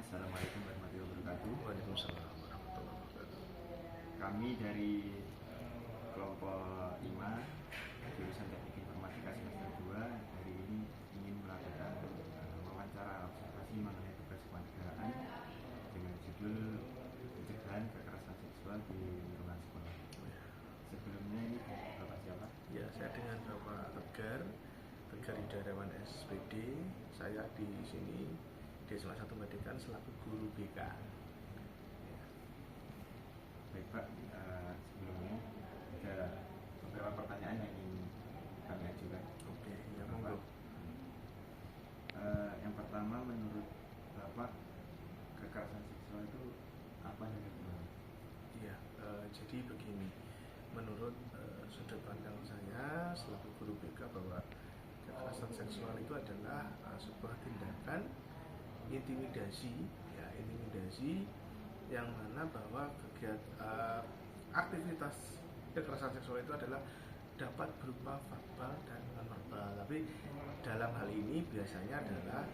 Assalamualaikum warahmatullahi wabarakatuh. Waalaikumsalam warahmatullahi wabarakatuh. Kami dari kelompok 5 jurusan Teknik Informatika semester 2 hari ini ingin melakukan wawancara observasi mengenai tugas kewarganegaraan dengan judul pencegahan kekerasan seksual di lingkungan sekolah. Sebelumnya ini Bapak siapa? Ya, saya dengan Bapak Tegar Hidayatwan SPD. Saya di sini di SMA 1 Medikan selaku guru BK. Baik Pak, sebelumnya ada beberapa pertanyaan yang ingin kami ajukan. Oke, ya monggo. Yang pertama, menurut Bapak kekerasan seksual itu apa dan bagaimana? Iya, jadi begini. Menurut sudut pandang saya selaku guru BK bahwa kekerasan seksual itu adalah sebuah tindakan intimidasi yang mana bahwa aktivitas kekerasan seksual itu adalah dapat berupa verbal dan non-verbal. Tapi dalam hal ini biasanya adalah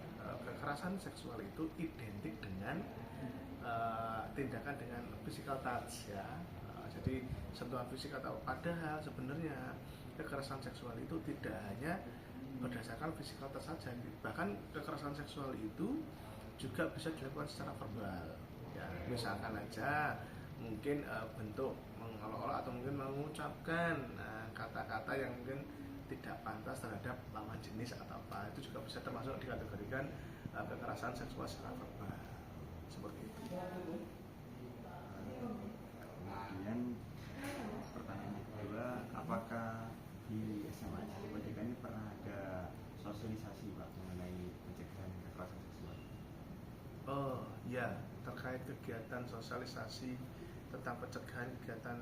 kekerasan seksual itu identik dengan tindakan dengan physical touch ya. Jadi sentuhan fisik atau padahal sebenarnya kekerasan seksual itu tidak hanya berdasarkan physical touch saja, bahkan kekerasan seksual itu juga bisa dilakukan secara verbal ya, misalkan aja mungkin bentuk mengolok-olok atau mungkin mengucapkan kata-kata yang mungkin tidak pantas terhadap lawan jenis atau apa, itu juga bisa termasuk dikategorikan kekerasan seksual secara verbal seperti itu. Kemudian pertanyaan kedua, apakah di SMA Pendidikan ini pernah ada sosialisasi Pak mengenai pencegahan kekerasan seksual? Oh ya, terkait kegiatan sosialisasi tentang pencegahan kegiatan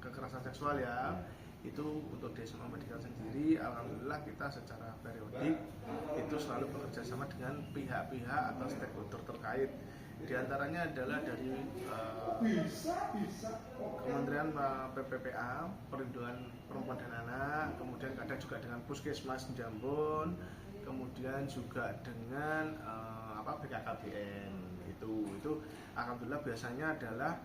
kekerasan seksual ya. Itu untuk di SMA Medical sendiri, alhamdulillah kita secara periodik itu selalu bekerja sama dengan pihak-pihak atau stakeholder terkait. Di antaranya adalah dari Kementerian PPPA, Perlindungan Perempuan dan Anak, kemudian kadang juga dengan Puskesmas Jambon, kemudian juga dengan BKKBN. Itu alhamdulillah biasanya adalah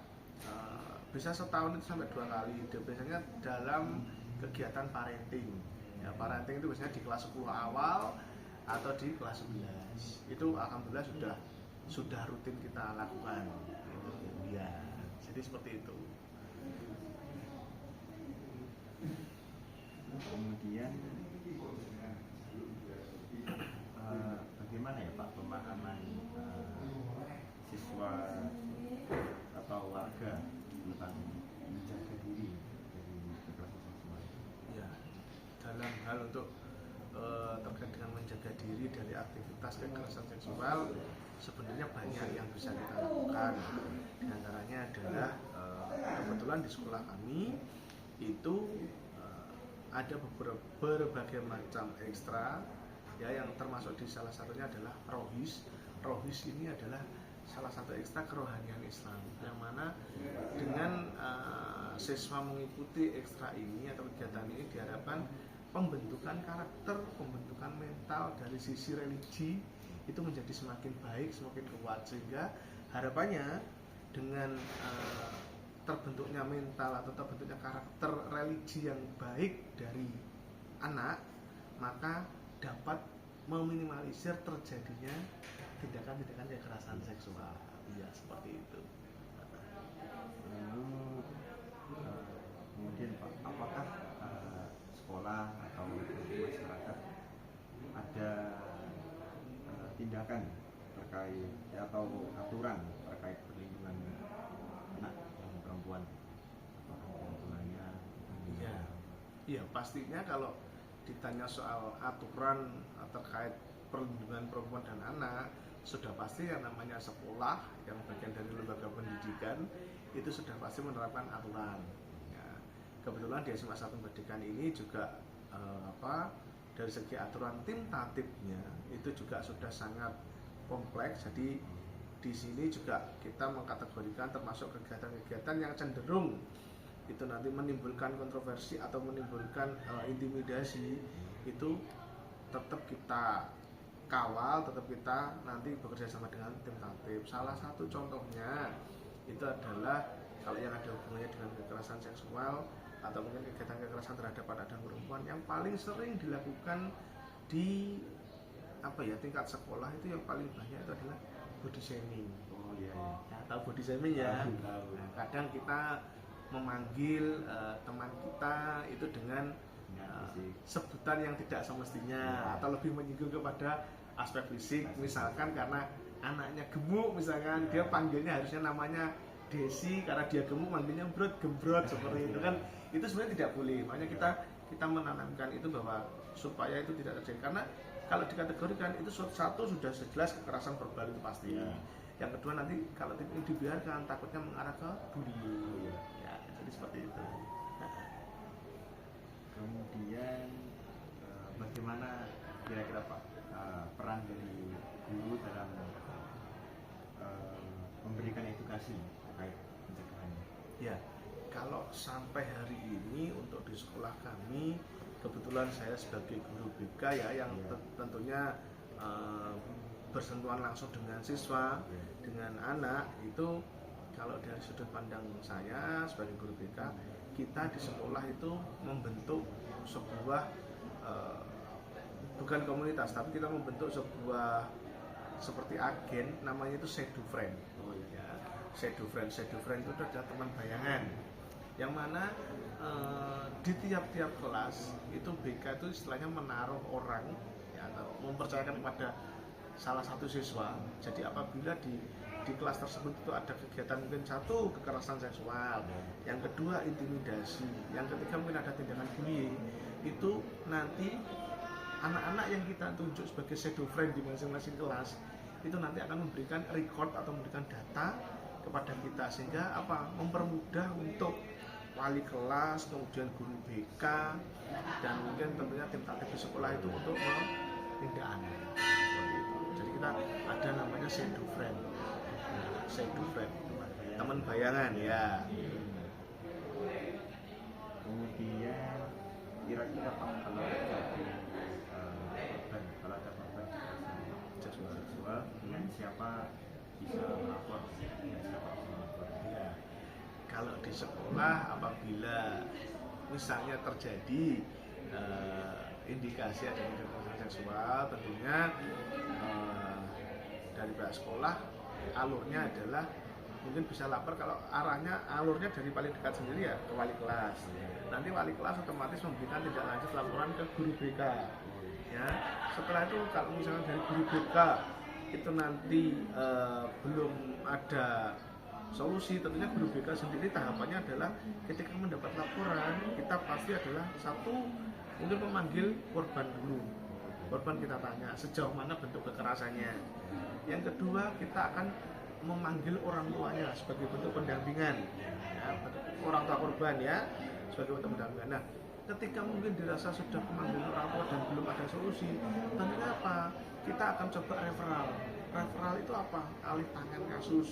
bisa setahun itu sampai 2 kali. Biasanya dalam kegiatan parenting. Ya, parenting itu biasanya di kelas 10 awal atau di kelas 11. Itu alhamdulillah sudah rutin kita lakukan. Ya, jadi seperti itu. Kemudian bagaimana ya Pak pemahaman siswa atau warga tentang menjaga diri dari kekerasan seksual? Ya, dalam hal untuk terkait dengan menjaga diri dari aktivitas kekerasan seksual sebenarnya banyak yang bisa kita lakukan. Di antaranya adalah kebetulan di sekolah kami itu ada berbagai macam ekstra ya, yang termasuk di salah satunya adalah rohis. Rohis ini adalah salah satu ekstra kerohanian Islam yang mana dengan siswa mengikuti ekstra ini atau kegiatan ini diharapkan pembentukan karakter, pembentukan mental dari sisi religi itu menjadi semakin baik, semakin kuat, sehingga harapannya dengan terbentuknya mental atau terbentuknya karakter religi yang baik dari anak, maka dapat meminimalisir terjadinya tindakan-tindakan kekerasan seksual. Iya, seperti itu. Lalu kemudian Pak, apakah sekolah atau masyarakat ada tindakan terkait atau aturan terkait perlindungan anak yang perempuan atau orang tuanya? Iya, pastinya kalau ditanya soal aturan terkait perlindungan perempuan dan anak, sudah pasti yang namanya sekolah yang bagian dari lembaga pendidikan itu sudah pasti menerapkan aturan. Ya, kebetulan di SMA 1 Pendidikan ini juga dari segi aturan tim tatipnya itu juga sudah sangat kompleks. Jadi di sini juga kita mengkategorikan termasuk kegiatan-kegiatan yang cenderung itu nanti menimbulkan kontroversi atau menimbulkan intimidasi, itu tetap kita kawal, tetap kita nanti bekerja sama dengan tim tatip. Salah satu contohnya itu adalah kalau yang ada hubungannya dengan kekerasan seksual atau mungkin kegiatan kekerasan terhadap anak dan perempuan yang paling sering dilakukan di tingkat sekolah, itu yang paling banyak itu adalah body shaming. Oh iya, iya. Ya, tahu body shaming ya? Tahu. Nah, kadang kita memanggil teman kita itu dengan sebutan yang tidak semestinya atau lebih menyinggung kepada aspek fisik, misalkan karena anaknya gemuk misalkan, dia panggilnya harusnya namanya Desi, karena dia gemuk manggilnya gembrot seperti itu kan. Itu sebenarnya tidak boleh. Makanya kita menanamkan itu bahwa supaya itu tidak terjadi, karena kalau dikategorikan itu satu sudah jelas kekerasan verbal itu pasti. Yang kedua nanti kalau ini dibiarkan takutnya mengarah ke bullying. Ya, jadi seperti itu. Kemudian bagaimana kira-kira Pak peran dari guru dalam memberikan edukasi terkait pencegahannya? Ya, kalau sampai hari ini untuk di sekolah kami, kebetulan saya sebagai guru BK ya, yang tentunya bersentuhan langsung dengan siswa, dengan anak, itu kalau dari sudut pandang saya sebagai guru BK, kita di sekolah itu membentuk sebuah bukan komunitas, tapi kita membentuk sebuah seperti agen, namanya itu Shadow Friend. Shadow Friend itu adalah teman bayangan, yang mana di tiap-tiap kelas itu BK itu istilahnya menaruh orang ya, mempercayakan kepada salah satu siswa. Jadi apabila di kelas tersebut itu ada kegiatan, mungkin satu kekerasan seksual, yang kedua intimidasi, yang ketiga mungkin ada tindakan bullying, itu nanti anak-anak yang kita tunjuk sebagai shadow friend di masing-masing kelas itu nanti akan memberikan record atau memberikan data kepada kita, sehingga mempermudah untuk wali kelas, kemudian guru BK, dan mungkin tentunya tim tatip di sekolah itu untuk menindaklanjuti. Jadi kita ada namanya shadow friend, teman bayangan ya. Kemudian kira-kira Pak kalau ada korban kekerasan seksual, dengan siapa bisa melapor? Ya, kalau di sekolah apabila misalnya terjadi indikasi adanya kekerasan seksual, tentunya dari pihak sekolah alurnya adalah mungkin bisa lapor. Kalau alurnya dari paling dekat sendiri ya ke wali kelas. Nanti wali kelas otomatis memberikan tindak lanjut laporan ke guru BK. Ya, setelah itu kalau misalnya dari guru BK itu nanti belum ada solusi, tentunya guru BK sendiri tahapannya adalah ketika mendapat laporan, kita pasti adalah satu mungkin memanggil korban dulu. Korban kita tanya sejauh mana bentuk kekerasannya. Yang kedua, kita akan memanggil orang tuanya sebagai bentuk pendampingan, ya, orang tua korban ya, sebagai bentuk pendampingan. Nah, ketika mungkin dirasa sudah memanggil orang tua dan belum ada solusi, tentunya kita akan coba referral. Referral itu alih tangan kasus.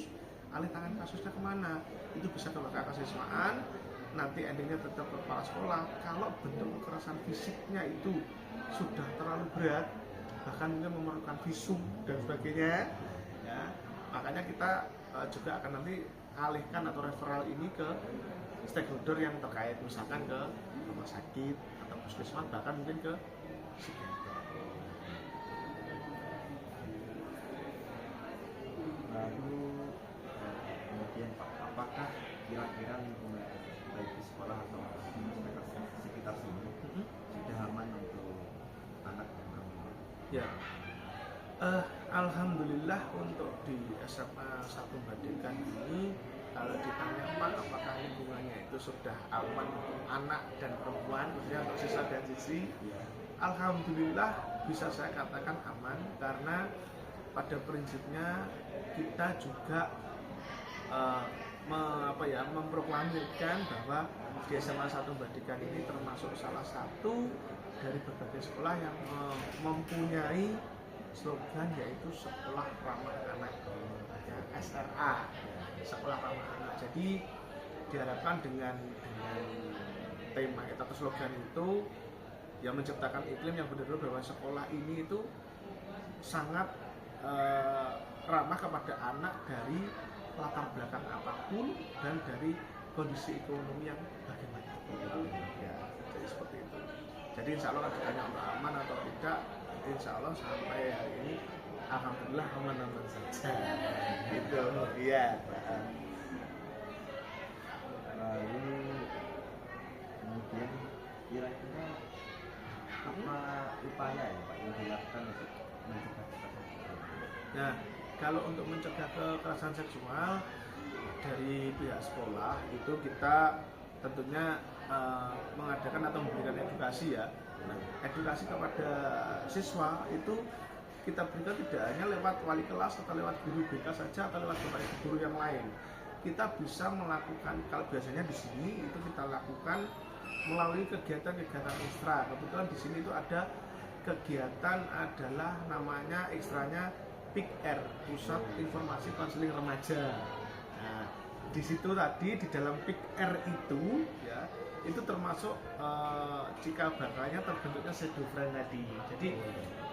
Alih tangan kasusnya kemana? Itu bisa ke lembaga kesiswaan. Nanti endingnya tetap ke kepala sekolah. Kalau bentuk kekerasan fisiknya itu sudah terlalu berat, bahkan mungkin memerlukan visum dan sebagainya, ya, makanya kita juga akan nanti alihkan atau referral ini ke stakeholder yang terkait, misalkan ke rumah sakit atau puskesmas, bahkan mungkin ke psikiater. Lalu kemudian Pak, apakah kira-kira lingkungan baik di sekolah atau sekitar sini sudah aman untuk anak dan perempuan? Ya, alhamdulillah untuk di SMA 1 Badekan ini, kalau ditanya Pak apakah lingkungannya itu sudah aman untuk anak dan perempuan, khususnya untuk siswa dan siswi, alhamdulillah bisa saya katakan aman, karena pada prinsipnya kita juga memproklamirkan bahwa di SMA 1 Badekan ini termasuk salah satu dari berbagai sekolah yang mempunyai slogan yaitu sekolah ramah anak, ya, SRA, sekolah ramah anak. Jadi diharapkan dengan tema atau slogan itu yang menciptakan iklim yang benar-benar bahwa sekolah ini itu sangat ramah kepada anak dari latar belakang apapun dan dari kondisi ekonomi yang bagaimana. Ya, jadi seperti itu. Jadi insya Allah ditanya untuk aman atau tidak, insya Allah sampai hari ini alhamdulillah aman-aman saja. Gitu, iya. Lalu kemudian kira-kira apa upaya ya Pak yang dilakukan untuk mencegah kekerasan seksual? Nah, kalau untuk mencegah kekerasan seksual dari pihak sekolah itu kita tentunya mengadakan atau memberikan edukasi ya. Nah, edukasi kepada siswa itu kita berikan tidak hanya lewat wali kelas atau lewat guru BK saja atau lewat bapak ibu guru yang lain. Kita bisa melakukan, kalau biasanya di sini itu kita lakukan melalui kegiatan-kegiatan ekstra. Kebetulan di sini itu ada kegiatan adalah namanya ekstranya PIKR, Pusat Informasi Konseling Remaja. Nah, di situ tadi di dalam PIKR itu ya, itu termasuk cikal bakalnya terbentuknya shadow friend tadi. Jadi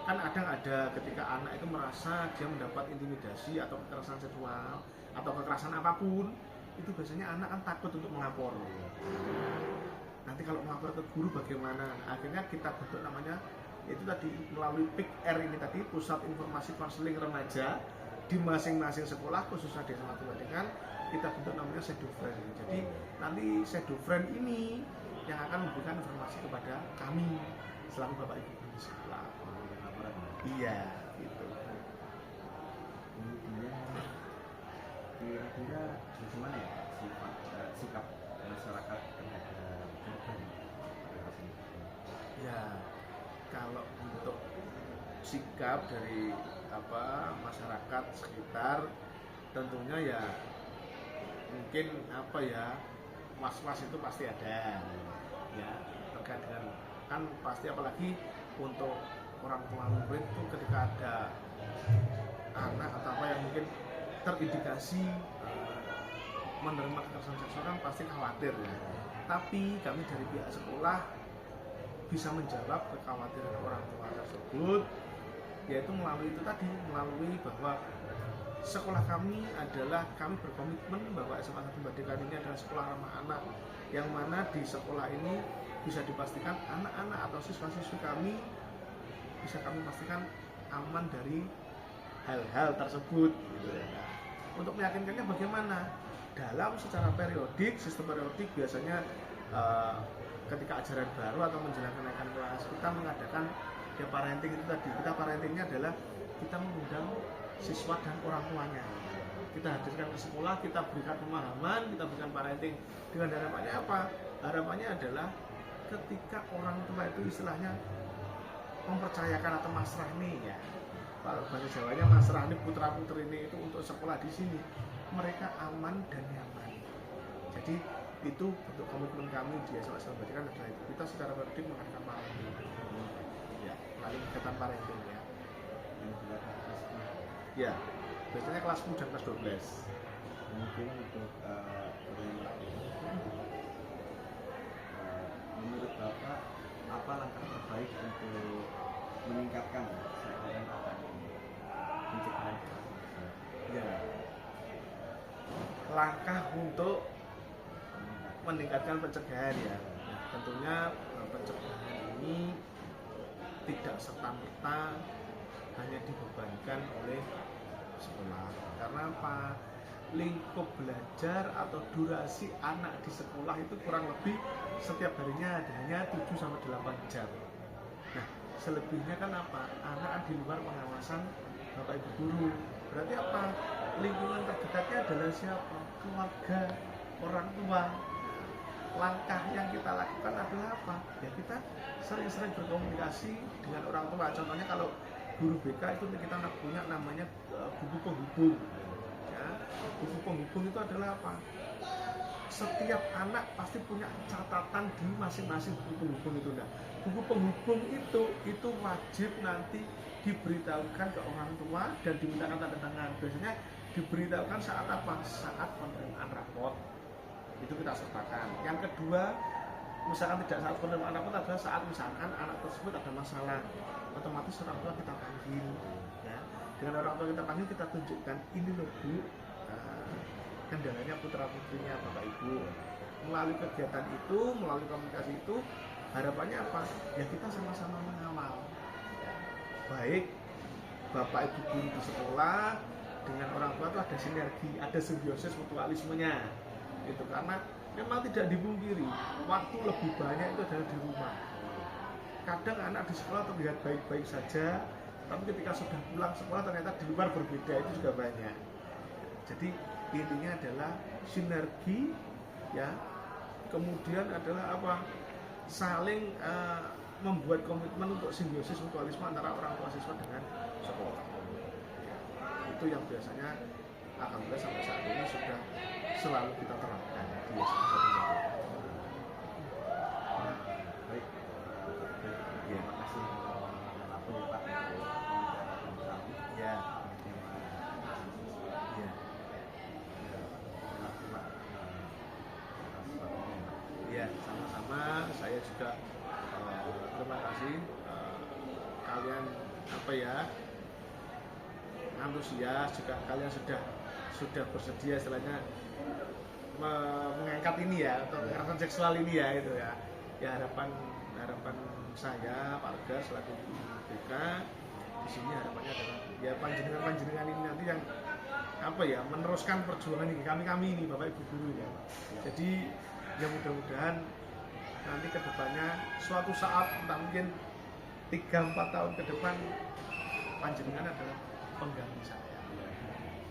kan ada ketika anak itu merasa dia mendapat intimidasi atau kekerasan seksual atau kekerasan apapun, itu biasanya anak kan takut untuk melapor. Nanti kalau melapor ke guru bagaimana? Akhirnya kita bentuk namanya itu tadi melalui PIKR ini tadi, Pusat Informasi Konseling Remaja di masing-masing sekolah khususnya di SMA Tunggandingan, kita bentuk namanya shadow friend. Jadi nanti shadow friend ini yang akan memberikan informasi kepada kami selaku bapak ibu di sekolah. Iya, gitu. Kemudian kira-kira bagaimana ya sikap masyarakat terhadap korban kekerasan seksual? Ya, kalau untuk sikap dari masyarakat sekitar tentunya ya mungkin was-was itu pasti ada ya, terkait dengan kan pasti, apalagi untuk orang tua murid itu ketika ada anak atau yang mungkin terindikasi menerima kekerasan seksual kan pasti khawatir ya. Tapi kami dari pihak sekolah bisa menjawab kekhawatiran orang tua tersebut, yaitu melalui bahwa sekolah kami berkomitmen bahwa SMA 1 Tunggandingan ini adalah sekolah ramah anak, yang mana di sekolah ini bisa dipastikan anak-anak atau siswa-siswi kami bisa kami pastikan aman dari hal-hal tersebut gitu ya. Untuk meyakinkannya bagaimana? Dalam secara sistem periodik biasanya ketika ajaran baru atau menjelang kenaikan kelas kita mengadakan ya parenting itu tadi. Kita parentingnya adalah kita mengundang siswa dan orang tuanya. Kita hadirkan ke sekolah, kita berikan pemahaman, kita berikan parenting dengan harapannya apa? Harapannya adalah ketika orang tua itu istilahnya mempercayakan atau masrah nih ya, bahasa Jawanya masrah nih putra putri ini itu untuk sekolah di sini, mereka aman dan nyaman. Jadi itu bentuk komitmen kami di SMA Tunggandingan adalah itu. Kita secara periodik mengadakan parenting ya, melalui kegiatan parenting ya. Ya, biasanya kelas 10 dan kelas 12. Mungkin untuk menurut Bapak apa langkah terbaik untuk meningkatkan kesadaran akan pencegahan kekerasan seksual? Ya, langkah untuk meningkatkan pencegahan ya. Nah, tentunya pencegahan ini tidak serta-merta hanya dibebankan oleh sekolah. Karena apa? Lingkup belajar atau durasi anak di sekolah itu kurang lebih setiap harinya hanya 7-8 jam. Nah, selebihnya kan apa? Anak di luar pengawasan bapak ibu guru. Berarti apa? Lingkungan terdekatnya adalah siapa? Keluarga, orang tua. Langkah yang kita lakukan adalah apa? Ya kita sering-sering berkomunikasi dengan orang tua. Contohnya kalau guru BK itu kita punya namanya buku penghubung. Ya, buku penghubung itu adalah apa? Setiap anak pasti punya catatan di masing-masing buku penghubung itu. Nah, buku penghubung itu wajib nanti diberitahukan ke orang tua dan dimintakan tanda tangan. Biasanya diberitahukan saat apa? Saat penerimaan rapot. Itu kita sertakan. Yang kedua, misalkan tidak saat penerimaan rapot adalah saat misalkan anak tersebut ada masalah, otomatis orang tua kita panggil Dengan orang tua kita panggil, kita tunjukkan ini loh Bu, kendalanya putra putrinya Bapak Ibu. Melalui kegiatan itu, melalui komunikasi itu, harapannya apa? Ya kita sama-sama mengawal. Baik Bapak Ibu guru di sekolah dengan orang tua itu ada sinergi, ada simbiosis mutualismenya. Itu karena memang tidak dipungkiri, waktu lebih banyak itu adalah di rumah. Kadang anak di sekolah terlihat baik-baik saja, tapi ketika sudah pulang sekolah ternyata di luar berbeda, itu juga banyak. Jadi intinya adalah sinergi, ya. Kemudian adalah apa? Saling membuat komitmen untuk simbiosis mutualisme antara orang tua siswa dengan sekolah. Itu yang biasanya alhamdulillah sampai saat ini sudah selalu kita terapkan di sekolah. Baik. Terima kasih Pak. Ya. Ya, sama-sama. Saya juga terima kasih kalian antusias juga, kalian sudah bersedia istilahnya mengangkat ini ya, untuk kekerasan seksual ini ya, itu ya. Ya harapan saya Pak Regar selaku BK di sini harapannya adalah ya panjenengan ini nanti yang meneruskan perjuangan ini kami ini Bapak Ibu guru ya. Jadi ya mudah-mudahan nanti kedepannya suatu saat entah mungkin 3-4 tahun ke depan panjenengan adalah pengganti saya.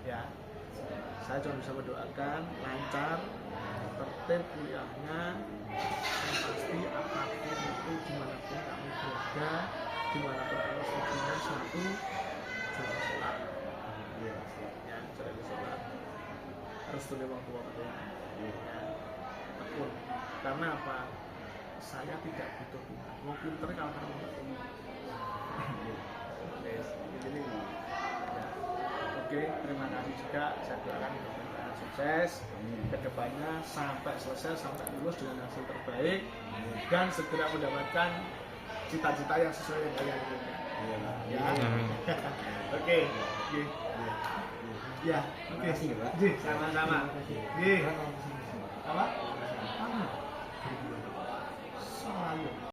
Ya, saya cuma bisa mendoakan lancar, tertib kuliahnya, yang pasti apapun itu dimanapun kamu berada, dimanapun kamu studinya satu jaga sholat. Ya, jaga sholat. Harus tunduk waktu. Tekun. Karena apa? Saya tidak butuh pintar. Mau pintar kalau kamu nggak pintar. Oke, terima kasih juga. Saya doakan mudah-mudahan sukses kedepannya sampai selesai, sampai lulus dengan hasil terbaik dan segera mendapatkan cita-cita yang sesuai dengan kalian inginkan. Ya. Oke. Ya, oke. Sama-sama. Apa? Selalu.